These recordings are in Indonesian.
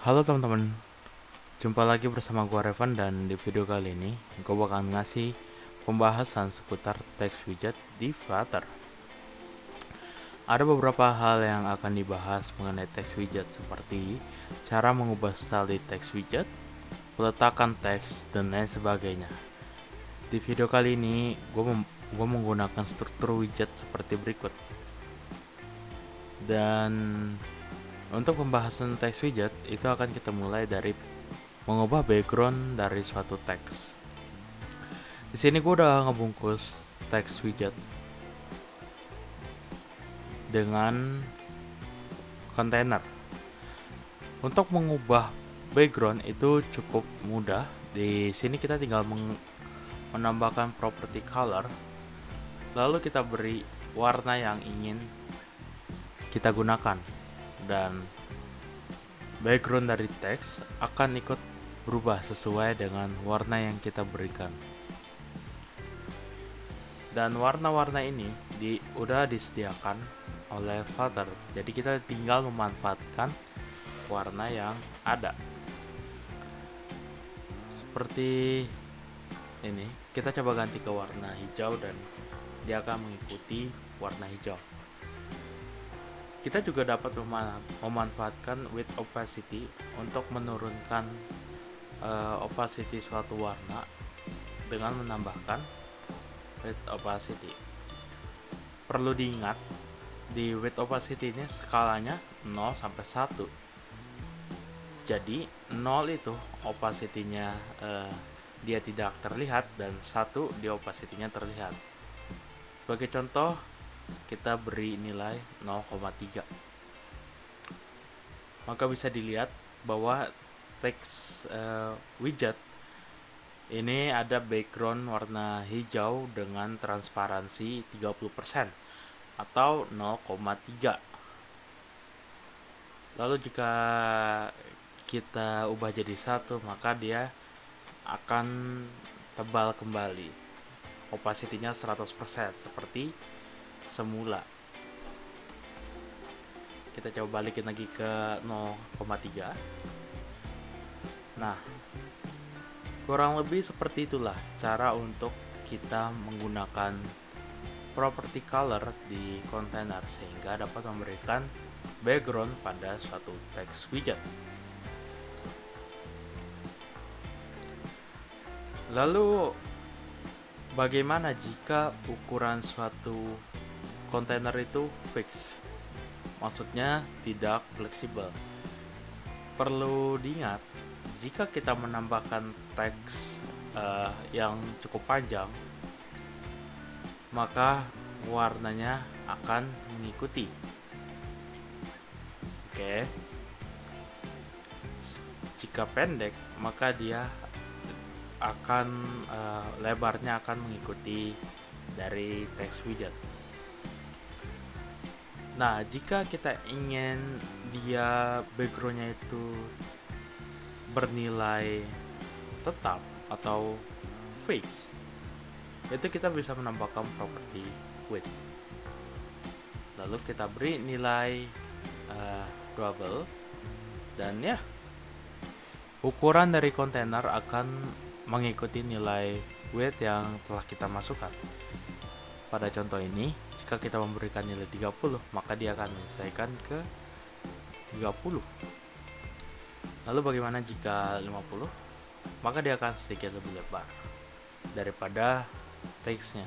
Halo teman-teman, jumpa lagi bersama gua Revan dan di video kali ini gua bakal ngasih pembahasan seputar text widget di Flutter. Ada beberapa hal yang akan dibahas mengenai text widget seperti cara mengubah style di text widget, peletakan teks, dan lain sebagainya. Di video kali ini gua menggunakan struktur widget seperti berikut. Dan untuk pembahasan text widget itu akan kita mulai dari mengubah background dari suatu teks. Di sini gue udah ngebungkus text widget dengan kontainer. Untuk mengubah background itu cukup mudah. Di sini kita tinggal menambahkan property color, lalu kita beri warna yang ingin kita gunakan, dan background dari teks akan ikut berubah sesuai dengan warna yang kita berikan. Dan warna-warna ini udah disediakan oleh Flutter, jadi kita tinggal memanfaatkan warna yang ada. Seperti ini, kita coba ganti ke warna hijau dan dia akan mengikuti warna hijau. Kita juga dapat memanfaatkan width opacity untuk menurunkan opacity suatu warna dengan menambahkan width opacity. Perlu diingat, di width opacity ini skalanya 0 sampai 1. Jadi 0 itu opacity-nya dia tidak terlihat, dan 1 dia opacity-nya terlihat. Sebagai contoh, kita beri nilai 0,3. Maka bisa dilihat bahwa text widget ini ada background warna hijau dengan transparansi 30% atau 0,3. Lalu jika kita ubah jadi 1, maka dia akan tebal kembali. Opacity-nya 100% seperti semula. Kita coba balikin lagi ke 0,3. Nah, kurang lebih seperti itulah cara untuk kita menggunakan property color di kontainer sehingga dapat memberikan background pada suatu text widget. Lalu bagaimana jika ukuran suatu kontainer itu fix? Maksudnya tidak fleksibel. Perlu diingat, jika kita menambahkan teks yang cukup panjang, maka warnanya akan mengikuti. Oke. Jika pendek, maka dia akan lebarnya akan mengikuti dari text widget. Nah, jika kita ingin dia backgroundnya itu bernilai tetap atau fix, itu kita bisa menambahkan property width. Lalu kita beri nilai double, dan ya, ukuran dari kontainer akan mengikuti nilai width yang telah kita masukkan. Pada contoh ini, jika kita memberikan nilai 30, maka dia akan menyesuaikan ke 30. Lalu bagaimana jika 50? Maka dia akan sedikit lebih lebar daripada teksnya.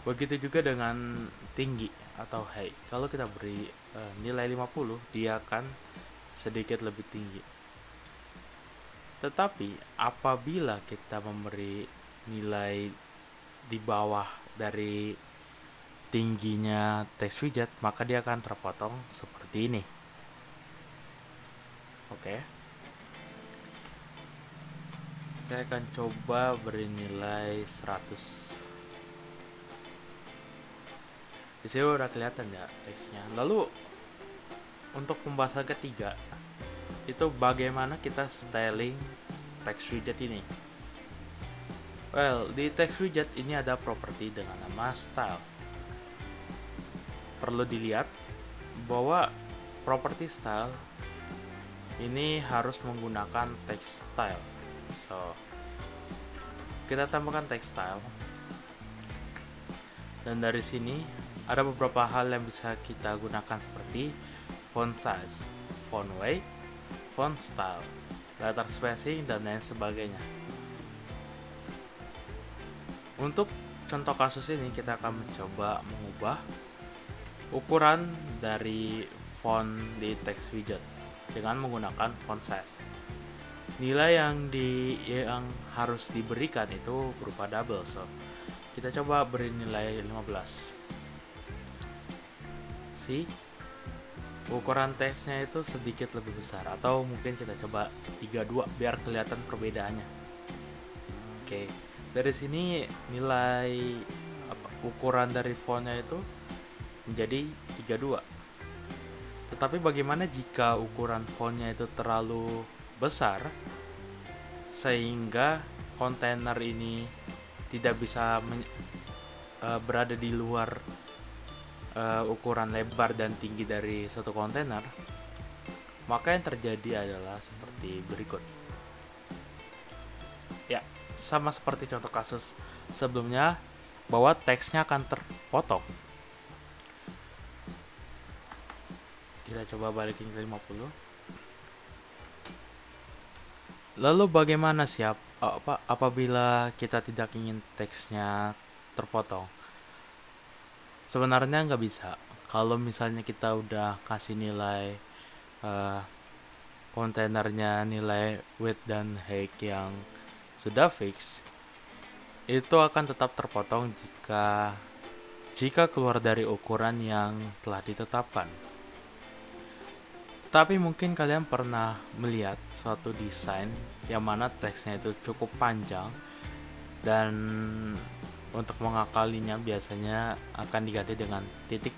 Begitu juga dengan tinggi atau height. Kalau kita beri nilai 50, dia akan sedikit lebih tinggi. Tetapi apabila kita memberi nilai di bawah dari tingginya text widget, maka dia akan terpotong seperti ini. Oke. Saya akan coba beri nilai 100. Di sini udah kelihatan ya teksnya. Lalu untuk pembahasan ketiga, itu bagaimana kita styling text widget ini. Well, di text widget ini ada properti dengan nama style. Perlu dilihat bahwa property style ini harus menggunakan text style. So, kita tambahkan text style. Dan dari sini ada beberapa hal yang bisa kita gunakan seperti font size, font weight, font style, letter spacing, dan lain sebagainya. Untuk contoh kasus ini kita akan mencoba mengubah ukuran dari font di text widget dengan menggunakan font size. Nilai yang harus diberikan itu berupa double, so kita coba beri nilai 15. Ukuran teksnya itu sedikit lebih besar, atau mungkin kita coba 32 biar kelihatan perbedaannya. Oke, dari sini nilai ukuran dari fontnya itu menjadi 32. Tetapi bagaimana jika ukuran fontnya itu terlalu besar sehingga kontainer ini tidak bisa berada di luar ukuran lebar dan tinggi dari suatu kontainer? Maka yang terjadi adalah seperti berikut. Ya, sama seperti contoh kasus sebelumnya, bahwa teksnya akan terpotong. Kita coba balikin ke 50. Lalu bagaimana apabila kita tidak ingin teksnya terpotong? Sebenarnya nggak bisa. Kalau misalnya kita udah kasih nilai kontainernya, nilai width dan height yang sudah fix, itu akan tetap terpotong jika keluar dari ukuran yang telah ditetapkan. Tapi mungkin kalian pernah melihat suatu desain yang mana teksnya itu cukup panjang dan untuk mengakalinya biasanya akan diganti dengan titik.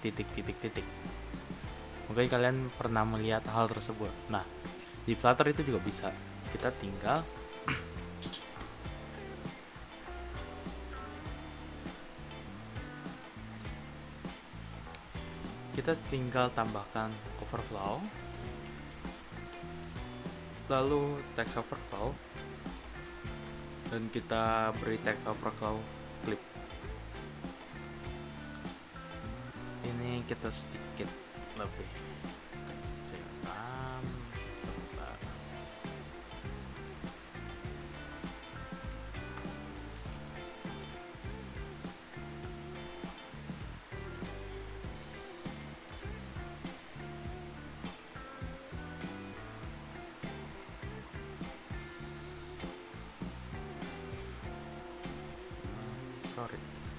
Mungkin kalian pernah melihat hal tersebut. Nah, di Flutter itu juga bisa. Kita tinggal tambahkan overflow, lalu text overflow, dan kita beri text overflow clip. Ini kita sedikit lebih kecilkan sebentar.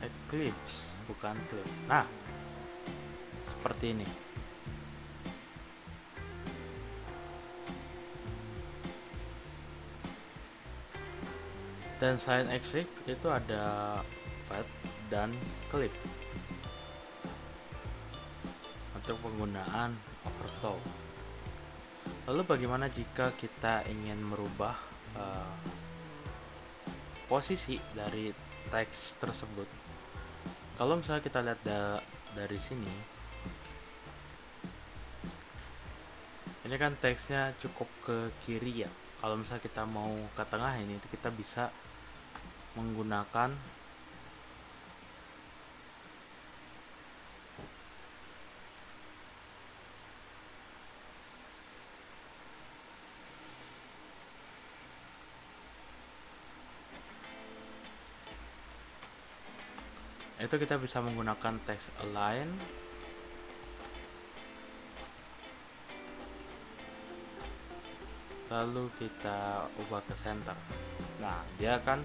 Eclipse bukan clip. Nah, seperti ini. Dan selain Eclipse itu ada Fat dan Clip untuk penggunaan overflow. Lalu bagaimana jika kita ingin merubah posisi dari teks tersebut? Kalau misalnya kita lihat dari sini, ini kan teksnya cukup ke kiri ya. Kalau misalnya kita mau ke tengah ini, kita bisa menggunakan text align, lalu kita ubah ke center. Nah, dia akan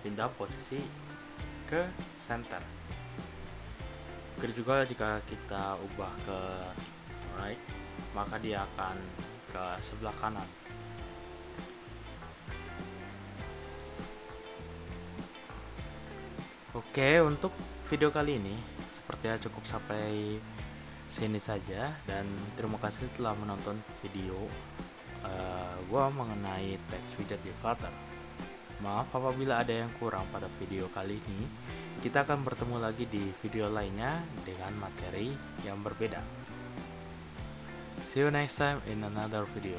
pindah posisi ke center. Begitu juga jika kita ubah ke right, maka dia akan ke sebelah kanan. Oke, untuk video kali ini sepertinya cukup sampai sini saja, dan terima kasih telah menonton video gua mengenai text widget di Flutter. Maaf apabila ada yang kurang pada video kali ini. Kita akan bertemu lagi di video lainnya dengan materi yang berbeda. See you next time in another video.